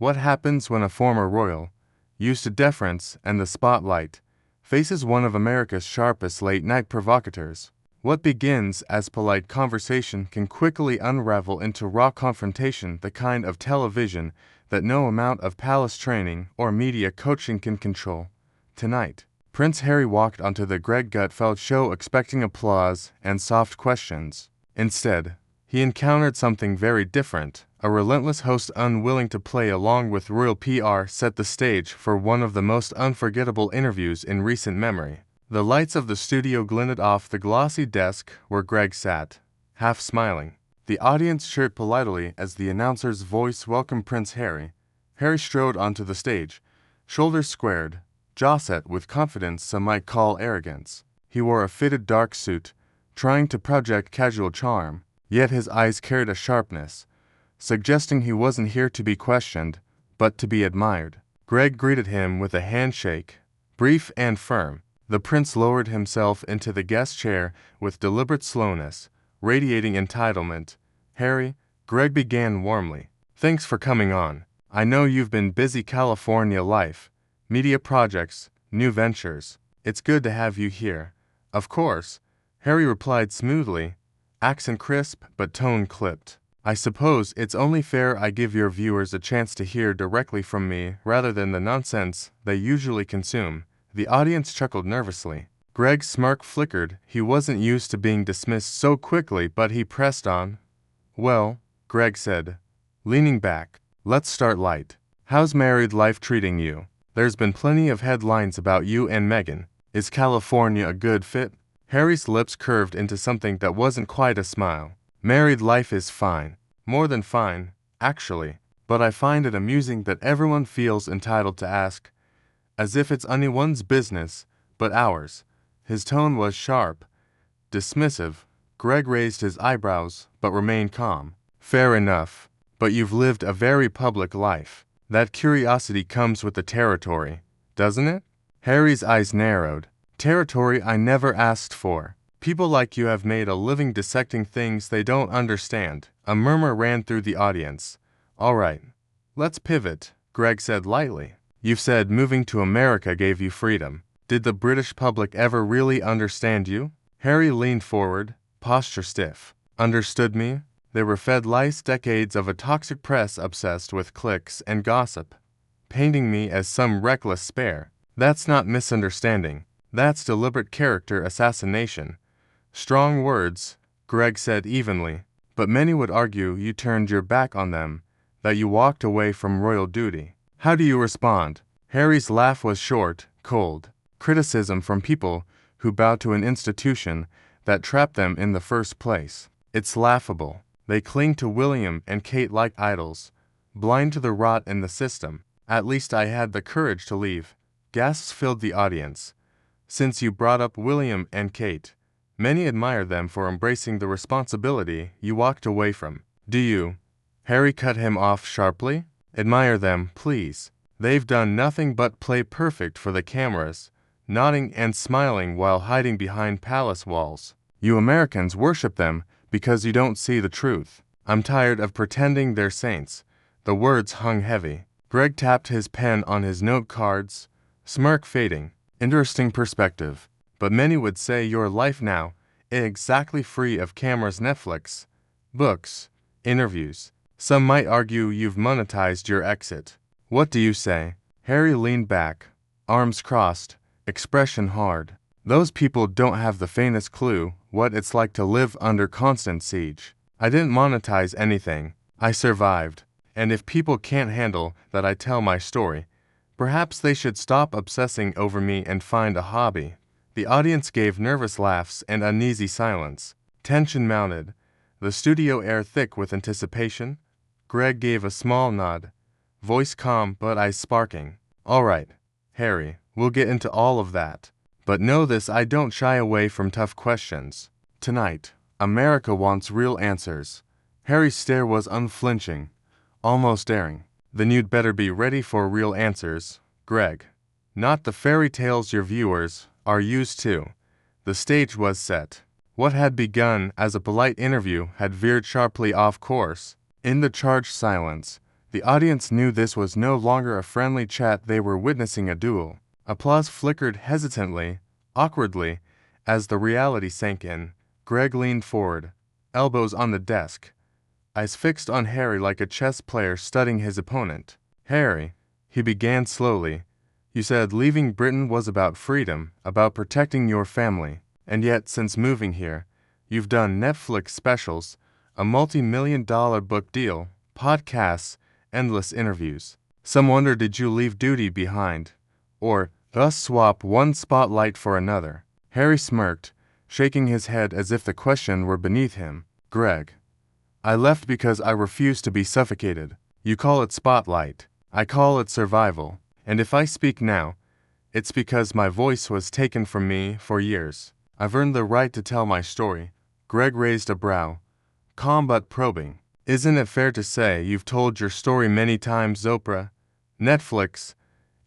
What happens when a former royal, used to deference and the spotlight, faces one of America's sharpest late-night provocateurs? What begins as polite conversation can quickly unravel into raw confrontation, the kind of television that no amount of palace training or media coaching can control. Tonight, Prince Harry walked onto the Greg Gutfeld show expecting applause and soft questions. Instead, he encountered something very different. A relentless host unwilling to play along with royal PR set the stage for one of the most unforgettable interviews in recent memory. The lights of the studio glinted off the glossy desk where Greg sat, half smiling. The audience cheered politely as the announcer's voice welcomed Prince Harry. Harry strode onto the stage, shoulders squared, jaw set with confidence some might call arrogance. He wore a fitted dark suit, trying to project casual charm, yet his eyes carried a sharpness, suggesting he wasn't here to be questioned, but to be admired. Greg greeted him with a handshake, brief and firm. The prince lowered himself into the guest chair with deliberate slowness, radiating entitlement. "Harry," Greg began warmly, "thanks for coming on. I know you've been busy California life, media projects, new ventures. It's good to have you here." "Of course," Harry replied smoothly, accent crisp but tone clipped. "I suppose it's only fair I give your viewers a chance to hear directly from me rather than the nonsense they usually consume." The audience chuckled nervously. Greg's smirk flickered. He wasn't used to being dismissed so quickly, but he pressed on. "Well," Greg said, leaning back, "let's start light. How's married life treating you? There's been plenty of headlines about you and Meghan. Is California a good fit?" Harry's lips curved into something that wasn't quite a smile. "Married life is fine. More than fine, actually. But I find it amusing that everyone feels entitled to ask, as if it's anyone's business but ours." His tone was sharp, dismissive. Greg raised his eyebrows but remained calm. "Fair enough, but you've lived a very public life. That curiosity comes with the territory, doesn't it?" Harry's eyes narrowed. "Territory I never asked for. People like you have made a living dissecting things they don't understand." A murmur ran through the audience. "All right, let's pivot," Greg said lightly. "You've said moving to America gave you freedom. Did the British public ever really understand you?" Harry leaned forward, posture stiff. "Understood me? They were fed lies, decades of a toxic press obsessed with clicks and gossip, painting me as some reckless spare. That's not misunderstanding. That's deliberate character assassination." "Strong words," Greg said evenly, "but many would argue you turned your back on them, that you walked away from royal duty. How do you respond?" Harry's laugh was short, cold. "Criticism from people who bow to an institution that trapped them in the first place. It's laughable. They cling to William and Kate like idols, blind to the rot in the system. At least I had the courage to leave." Gasps filled the audience. "Since you brought up William and Kate, many admire them for embracing the responsibility you walked away from. Do you?" Harry cut him off sharply. "Admire them, please. They've done nothing but play perfect for the cameras, nodding and smiling while hiding behind palace walls. You Americans worship them because you don't see the truth. I'm tired of pretending they're saints." The words hung heavy. Greg tapped his pen on his note cards, smirk fading. "Interesting perspective. But many would say your life now is exactly free of cameras, Netflix, books, interviews. Some might argue you've monetized your exit. What do you say?" Harry leaned back, arms crossed, expression hard. "Those people don't have the faintest clue what it's like to live under constant siege. I didn't monetize anything. I survived. And if people can't handle that I tell my story, perhaps they should stop obsessing over me and find a hobby." The audience gave nervous laughs and uneasy silence. Tension mounted, the studio air thick with anticipation. Greg gave a small nod, voice calm but eyes sparking. "All right, Harry, we'll get into all of that. But know this, I don't shy away from tough questions. Tonight, America wants real answers." Harry's stare was unflinching, almost daring. "Then you'd better be ready for real answers, Greg. Not the fairy tales your viewers are used to." The stage was set. What had begun as a polite interview had veered sharply off course. In the charged silence, The audience knew this was no longer a friendly chat, they were witnessing a duel. Applause flickered hesitantly, awkwardly, as the reality sank in. Greg leaned forward, elbows on the desk, eyes fixed on Harry like a chess player studying his opponent. "Harry," he began slowly, "you said leaving Britain was about freedom, about protecting your family. And yet, since moving here, you've done Netflix specials, a multi-million-dollar book deal, podcasts, endless interviews. Some wonder, did you leave duty behind? Or thus swap one spotlight for another?" Harry smirked, shaking his head as if the question were beneath him. "Greg, I left because I refused to be suffocated. You call it spotlight. I call it survival. And if I speak now, it's because my voice was taken from me for years. I've earned the right to tell my story." Greg raised a brow, calm but probing. "Isn't it fair to say you've told your story many times? Oprah, Netflix,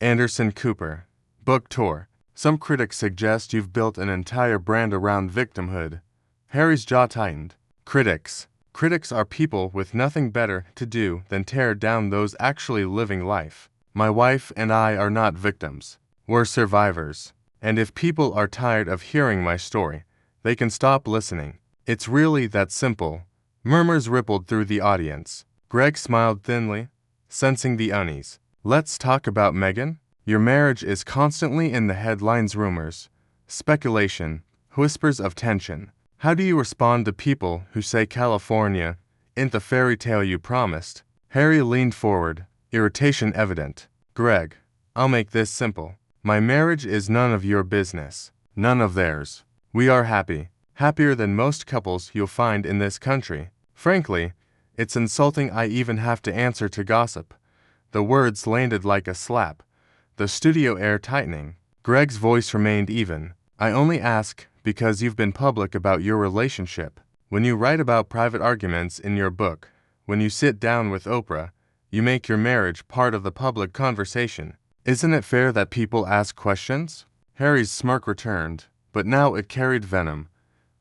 Anderson Cooper, book tour. Some critics suggest you've built an entire brand around victimhood." Harry's jaw tightened. Critics. Critics are people with nothing better to do than tear down those actually living life. My wife and I are not victims. We're survivors. And if people are tired of hearing my story, they can stop listening. It's really that simple. Murmurs rippled through the audience. Greg smiled thinly, sensing the unease. "Let's talk about Meghan. Your marriage is constantly in the headlines, rumors, speculation, whispers of tension. How do you respond to people who say California isn't the fairy tale you promised?" Harry leaned forward, irritation evident. "Greg, I'll make this simple. My marriage is none of your business, none of theirs. We are happy, happier than most couples you'll find in this country. Frankly, it's insulting I even have to answer to gossip." The words landed like a slap, the studio air tightening. Greg's voice remained even. "I only ask because you've been public about your relationship. When you write about private arguments in your book, when you sit down with Oprah, you make your marriage part of the public conversation. Isn't it fair that people ask questions?" Harry's smirk returned, but now it carried venom.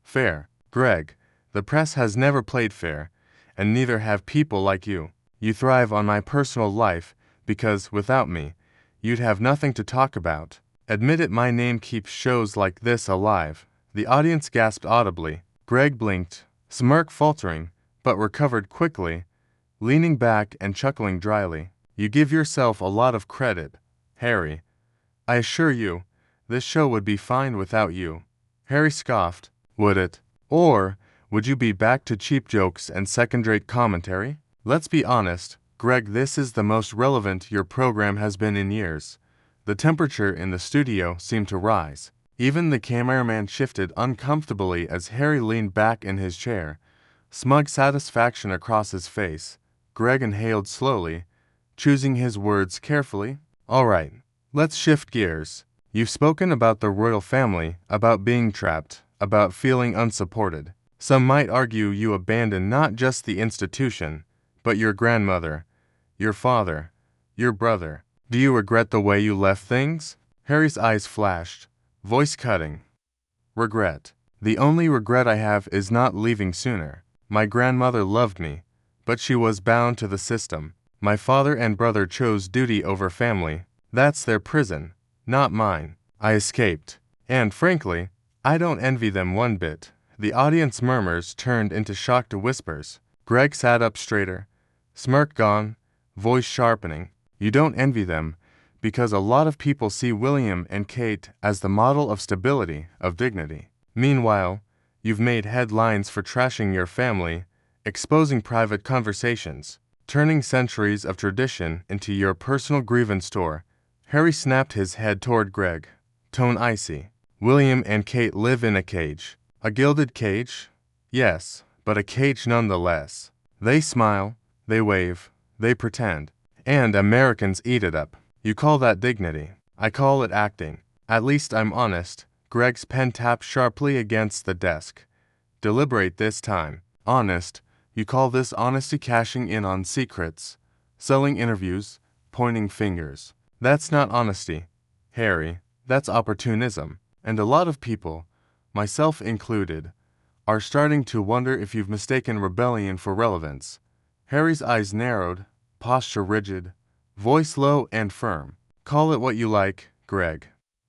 "Fair, Greg. The press has never played fair, and neither have people like you. You thrive on my personal life because, without me, you'd have nothing to talk about. Admit it, my name keeps shows like this alive." The audience gasped audibly. Greg blinked, smirk faltering, but recovered quickly, leaning back and chuckling dryly. "You give yourself a lot of credit, Harry. I assure you, this show would be fine without you." Harry scoffed. "Would it? Or would you be back to cheap jokes and second-rate commentary? Let's be honest, Greg, this is the most relevant your program has been in years." The temperature in the studio seemed to rise. Even the cameraman shifted uncomfortably as Harry leaned back in his chair, smug satisfaction across his face. Greg inhaled slowly, choosing his words carefully. "All right, let's shift gears. You've spoken about the royal family, about being trapped, about feeling unsupported. Some might argue you abandoned not just the institution, but your grandmother, your father, your brother. Do you regret the way you left things?" Harry's eyes flashed, voice cutting. "Regret. The only regret I have is not leaving sooner. My grandmother loved me, but she was bound to the system. My father and brother chose duty over family. That's their prison, not mine. I escaped. And frankly, I don't envy them one bit." The audience murmurs turned into shocked whispers. Greg sat up straighter, smirk gone, voice sharpening. "You don't envy them because a lot of people see William and Kate as the model of stability, of dignity. Meanwhile, you've made headlines for trashing your family, exposing private conversations, turning centuries of tradition into your personal grievance tour." Harry snapped his head toward Greg, tone icy. "William and Kate live in a cage. A gilded cage? Yes, but a cage nonetheless. They smile, they wave, they pretend, and Americans eat it up. You call that dignity. I call it acting. At least I'm honest." Greg's pen tapped sharply against the desk. "Deliberate this time. Honest. You call this honesty, cashing in on secrets, selling interviews, pointing fingers. That's not honesty, Harry. That's opportunism. And a lot of people, myself included, are starting to wonder if you've mistaken rebellion for relevance." Harry's eyes narrowed, posture rigid, voice low and firm. Call it what you like, Greg.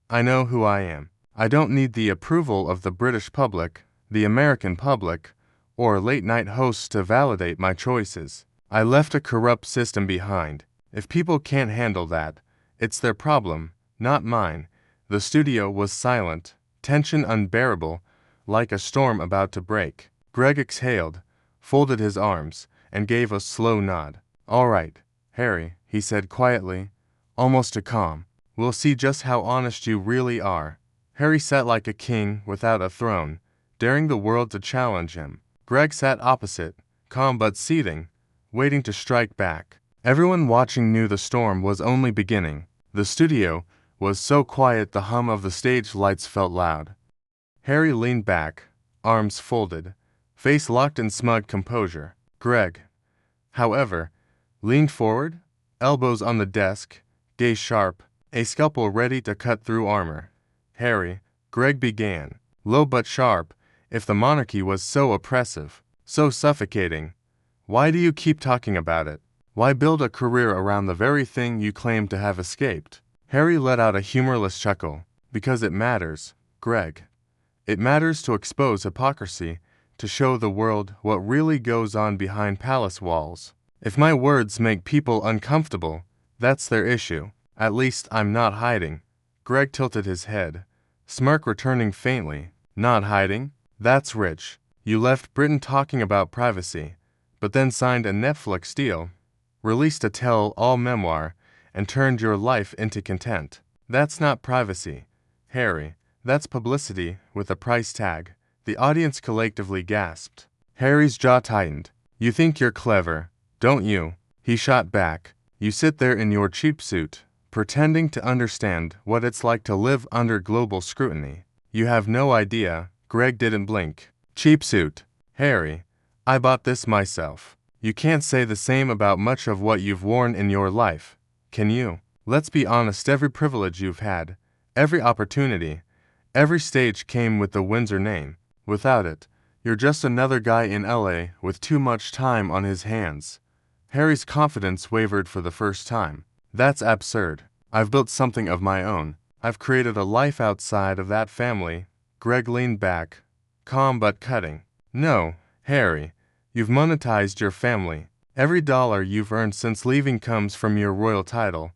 I know who I am. I don't need the approval of the British public, the American public, or late-night hosts to validate my choices. I left a corrupt system behind. If people can't handle that, it's their problem, not mine. The studio was silent, tension unbearable, like a storm about to break. Greg exhaled, folded his arms, and gave a slow nod. All right, Harry, he said quietly, almost a calm. We'll see just how honest you really are. Harry sat like a king without a throne, daring the world to challenge him. Greg sat opposite, calm but seething, waiting to strike back. Everyone watching knew the storm was only beginning. The studio was so quiet the hum of the stage lights felt loud. Harry leaned back, arms folded, face locked in smug composure. Greg, however, leaned forward, elbows on the desk, gaze sharp, a scalpel ready to cut through armor. Harry, Greg began, low but sharp. If the monarchy was so oppressive, so suffocating, why do you keep talking about it? Why build a career around the very thing you claim to have escaped? Harry let out a humorless chuckle. Because it matters, Greg. It matters to expose hypocrisy, to show the world what really goes on behind palace walls. If my words make people uncomfortable, that's their issue. At least I'm not hiding. Greg tilted his head, smirk returning faintly. Not hiding? That's rich. You left Britain talking about privacy, but then signed a Netflix deal, released a tell-all memoir, and turned your life into content. That's not privacy, Harry. That's publicity with a price tag. The audience collectively gasped. Harry's jaw tightened. You think you're clever, don't you? He shot back. You sit there in your cheap suit, pretending to understand what it's like to live under global scrutiny. You have no idea. Greg didn't blink. Cheap suit. Harry, I bought this myself. You can't say the same about much of what you've worn in your life, can you? Let's be honest, every privilege you've had, every opportunity, every stage came with the Windsor name. Without it, you're just another guy in LA with too much time on his hands. Harry's confidence wavered for the first time. That's absurd. I've built something of my own. I've created a life outside of that family. Greg leaned back, calm but cutting. No, Harry, you've monetized your family. Every dollar you've earned since leaving comes from your royal title,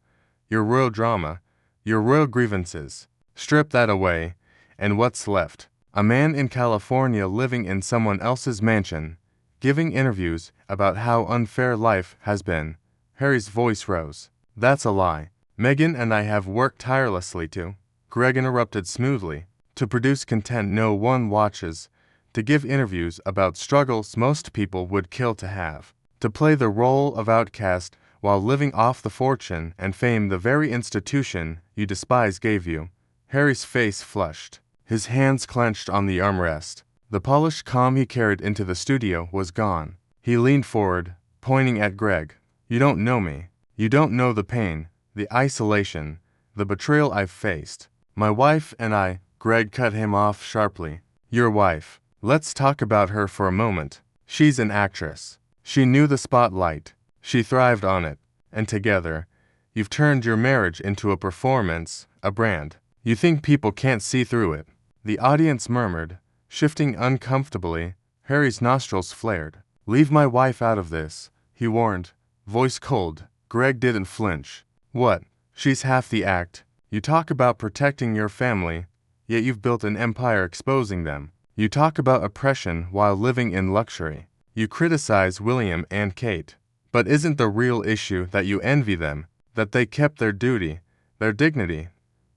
your royal drama, your royal grievances. Strip that away, and what's left? A man in California living in someone else's mansion, giving interviews about how unfair life has been. Harry's voice rose. That's a lie. Meghan and I have worked tirelessly to. Greg interrupted smoothly. To produce content no one watches, to give interviews about struggles most people would kill to have, to play the role of outcast while living off the fortune and fame the very institution you despise gave you. Harry's face flushed. His hands clenched on the armrest. The polished calm he carried into the studio was gone. He leaned forward, pointing at Greg. You don't know me. You don't know the pain, the isolation, the betrayal I've faced. My wife and I. Greg cut him off sharply. Your wife. Let's talk about her for a moment. She's an actress. She knew the spotlight. She thrived on it. And together, you've turned your marriage into a performance, a brand. You think people can't see through it. The audience murmured, shifting uncomfortably. Harry's nostrils flared. Leave my wife out of this, he warned, voice cold. Greg didn't flinch. What? She's half the act. You talk about protecting your family, yet you've built an empire exposing them. You talk about oppression while living in luxury. You criticize William and Kate. But isn't the real issue that you envy them, that they kept their duty, their dignity,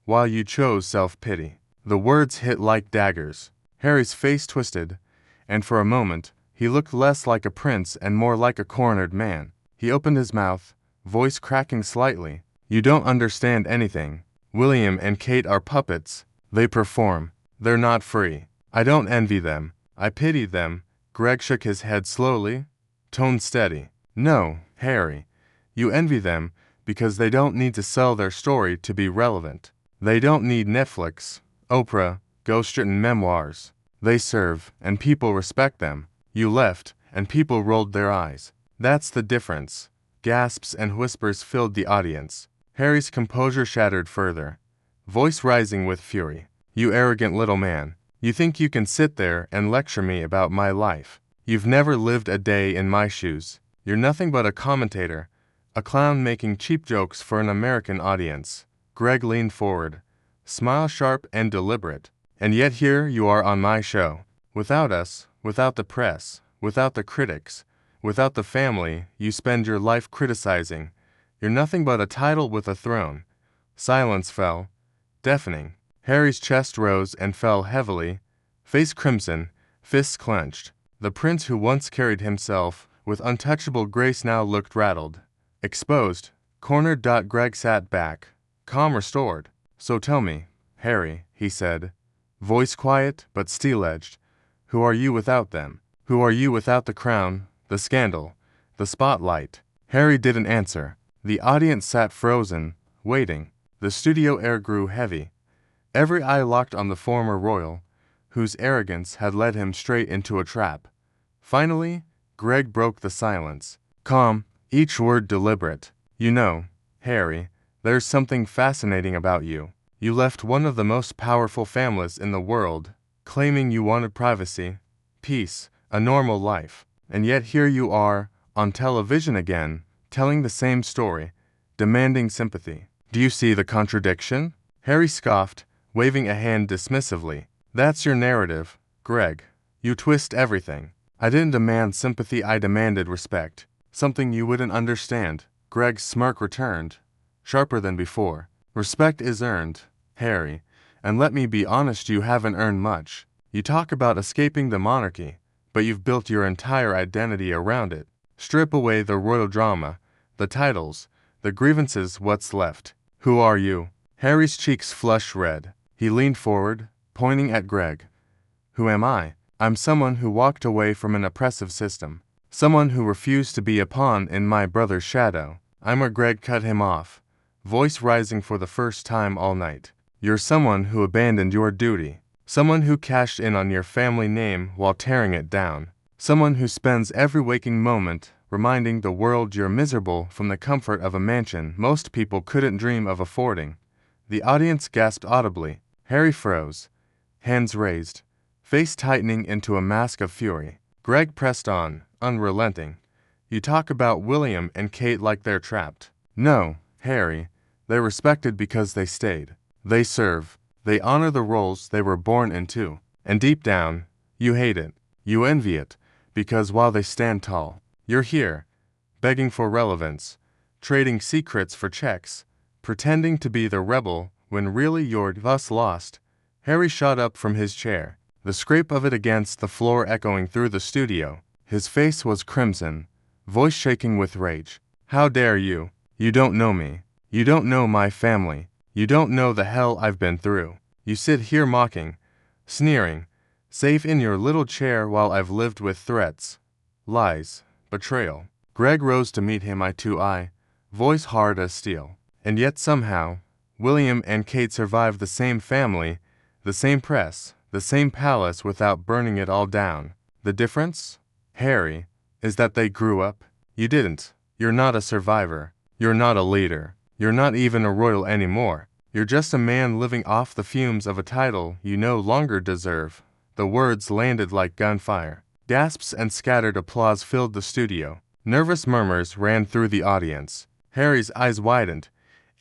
while you chose self-pity? The words hit like daggers. Harry's face twisted, and for a moment, he looked less like a prince and more like a cornered man. He opened his mouth, voice cracking slightly. You don't understand anything. William and Kate are puppets. They perform. They're not free. I don't envy them. I pity them. Greg shook his head slowly, tone steady. No, Harry. You envy them because they don't need to sell their story to be relevant. They don't need Netflix, Oprah, ghost-written memoirs. They serve, and people respect them. You left, and people rolled their eyes. That's the difference. Gasps and whispers filled the audience. Harry's composure shattered further, voice rising with fury. You arrogant little man. You think you can sit there and lecture me about my life. You've never lived a day in my shoes. You're nothing but a commentator, a clown making cheap jokes for an American audience. Greg leaned forward, smile sharp and deliberate. And yet here you are on my show. Without us, without the press, without the critics, without the family you spend your life criticizing. You're nothing but a title with a throne. Silence fell, deafening. Harry's chest rose and fell heavily, face crimson, fists clenched. The prince who once carried himself with untouchable grace now looked rattled, exposed, cornered. Greg sat back, calm restored. So tell me, Harry, he said, voice quiet but steel-edged, who are you without them? Who are you without the crown, the scandal, the spotlight? Harry didn't answer. The audience sat frozen, waiting. The studio air grew heavy. Every eye locked on the former royal, whose arrogance had led him straight into a trap. Finally, Greg broke the silence. Calm, each word deliberate. You know, Harry, there's something fascinating about you. You left one of the most powerful families in the world, claiming you wanted privacy, peace, a normal life. And yet here you are, on television again, telling the same story, demanding sympathy. Do you see the contradiction? Harry scoffed, waving a hand dismissively. That's your narrative, Greg. You twist everything. I didn't demand sympathy, I demanded respect. Something you wouldn't understand. Greg's smirk returned, sharper than before. Respect is earned, Harry, and let me be honest, you haven't earned much. You talk about escaping the monarchy, but you've built your entire identity around it. Strip away the royal drama, the titles, the grievances, what's left? Who are you? Harry's cheeks flushed red. He leaned forward, pointing at Greg. Who am I? I'm someone who walked away from an oppressive system. Someone who refused to be a pawn in my brother's shadow. I'm where Greg cut him off, voice rising for the first time all night. You're someone who abandoned your duty. Someone who cashed in on your family name while tearing it down. Someone who spends every waking moment reminding the world you're miserable from the comfort of a mansion most people couldn't dream of affording. The audience gasped audibly. Harry froze, hands raised, face tightening into a mask of fury. Greg pressed on, unrelenting. You talk about William and Kate like they're trapped. No, Harry, they're respected because they stayed. They serve. They honor the roles they were born into. And deep down, you hate it. You envy it. Because while they stand tall, you're here, begging for relevance, trading secrets for checks, pretending to be the rebel when really you're thus lost. Harry shot up from his chair, the scrape of it against the floor echoing through the studio. His face was crimson, voice shaking with rage. How dare you? You don't know me. You don't know my family. You don't know the hell I've been through. You sit here mocking, sneering, safe in your little chair while I've lived with threats, lies, betrayal. Greg rose to meet him eye to eye, voice hard as steel. And yet somehow, William and Kate survived the same family, the same press, the same palace without burning it all down. The difference, Harry, is that they grew up. You didn't. You're not a survivor. You're not a leader. You're not even a royal anymore. You're just a man living off the fumes of a title you no longer deserve. The words landed like gunfire. Gasps and scattered applause filled the studio. Nervous murmurs ran through the audience. Harry's eyes widened,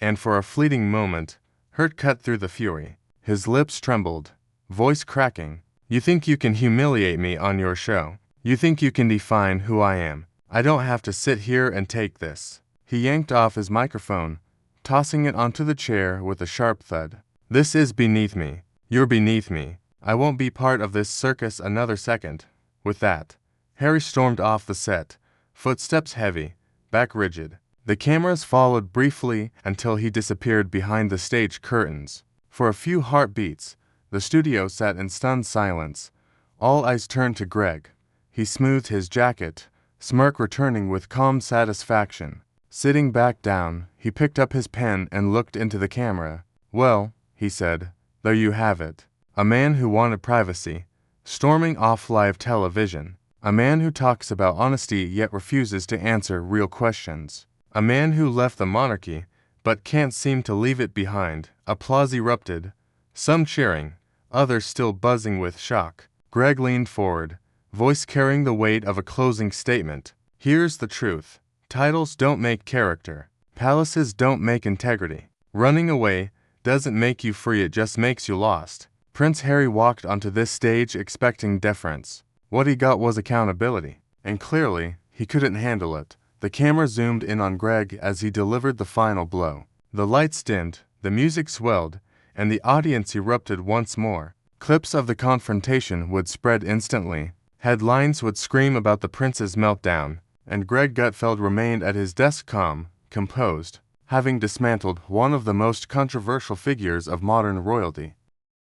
and for a fleeting moment, hurt cut through the fury. His lips trembled, voice cracking. You think you can humiliate me on your show? You think you can define who I am? I don't have to sit here and take this. He yanked off his microphone, tossing it onto the chair with a sharp thud. This is beneath me. You're beneath me. I won't be part of this circus another second. With that, Harry stormed off the set, footsteps heavy, back rigid. The cameras followed briefly until he disappeared behind the stage curtains. For a few heartbeats, the studio sat in stunned silence. All eyes turned to Greg. He smoothed his jacket, smirk returning with calm satisfaction. Sitting back down, he picked up his pen and looked into the camera. Well, he said, there you have it. A man who wanted privacy, storming off live television. A man who talks about honesty yet refuses to answer real questions. A man who left the monarchy, but can't seem to leave it behind. Applause erupted, some cheering, others still buzzing with shock. Greg leaned forward, voice carrying the weight of a closing statement. Here's the truth. Titles don't make character. Palaces don't make integrity. Running away doesn't make you free, it just makes you lost. Prince Harry walked onto this stage expecting deference. What he got was accountability. And clearly, he couldn't handle it. The camera zoomed in on Greg as he delivered the final blow. The lights dimmed, the music swelled, and the audience erupted once more. Clips of the confrontation would spread instantly. Headlines would scream about the prince's meltdown, and Greg Gutfeld remained at his desk calm, composed, having dismantled one of the most controversial figures of modern royalty.